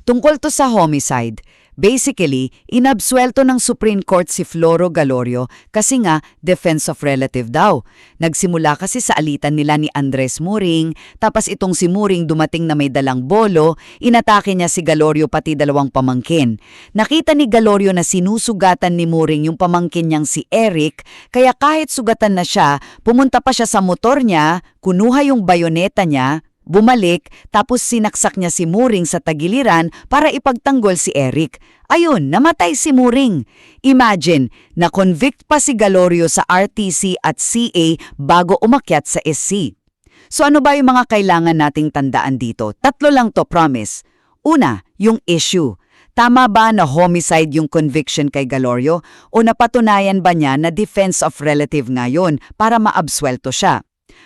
Tungkol to sa homicide. Basically, inabsuelto ng Supreme Court si Floro Galorio kasi nga defense of relative daw. Nagsimula kasi sa alitan nila ni Andres Muring, tapos itong si Muring dumating na may dalang bolo, inatake niya si Galorio pati dalawang pamangkin. Nakita ni Galorio na sinusugatan ni Muring yung pamangkin niyang si Eric, kaya kahit sugatan na siya, pumunta pa siya sa motor niya, kunuha yung bayoneta niya, bumalik, tapos sinaksak niya si Muring sa tagiliran para ipagtanggol si Eric. Ayun, namatay si Muring. Imagine, na-convict pa si Galorio sa RTC at CA bago umakyat sa SC. So ano ba yung mga kailangan nating tandaan dito? 3 lang to, promise. Una, yung issue. Tama ba na homicide yung conviction kay Galorio o napatunayan ba niya na defense of relative ngayon para maabsuelto siya?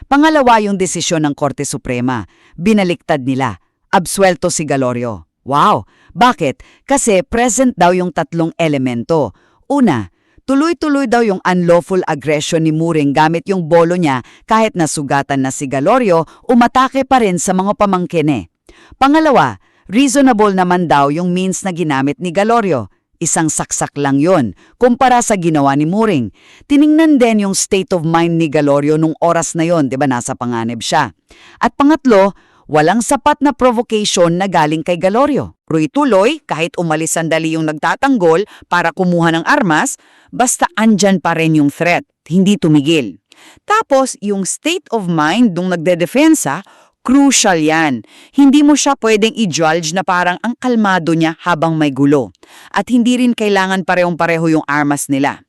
Pangalawa yung desisyon ng Korte Suprema. Binaliktad nila. Absuelto si Galorio. Wow! Bakit? Kasi present daw yung 3 elemento. Una, tuloy-tuloy daw yung unlawful aggression ni Muring gamit yung bolo niya kahit nasugatan na si Galorio, umatake pa rin sa mga pamangkin eh. Pangalawa, reasonable naman daw yung means na ginamit ni Galorio. Isang saksak lang yon kumpara sa ginawa ni Muring. Tiningnan din yung state of mind ni Galorio nung oras na yon, di ba nasa panganib siya. At pangatlo, walang sapat na provocation na galing kay Galorio. Tuloy-tuloy, kahit umalis sandali yung nagtatanggol para kumuha ng armas, basta andyan pa rin yung threat, hindi tumigil. Tapos, yung state of mind nung nagdedefensa, crucial yan. Hindi mo siya pwedeng i-judge na parang ang kalmado niya habang may gulo. At hindi rin kailangan parehong-pareho yung armas nila.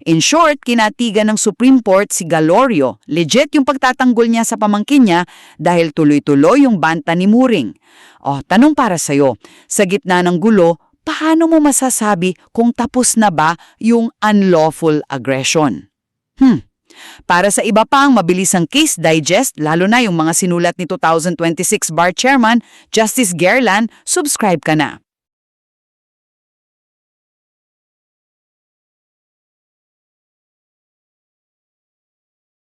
In short, kinatigan ng Supreme Court si Galorio. Legit yung pagtatanggol niya sa pamangkin niya dahil tuloy-tuloy yung banta ni Muring. Tanong para sa'yo, sa gitna ng gulo, paano mo masasabi kung tapos na ba yung unlawful aggression? Para sa iba pang mabilisang case digest, lalo na yung mga sinulat ni 2026 Bar Chairman Justice Guerlan, subscribe ka na.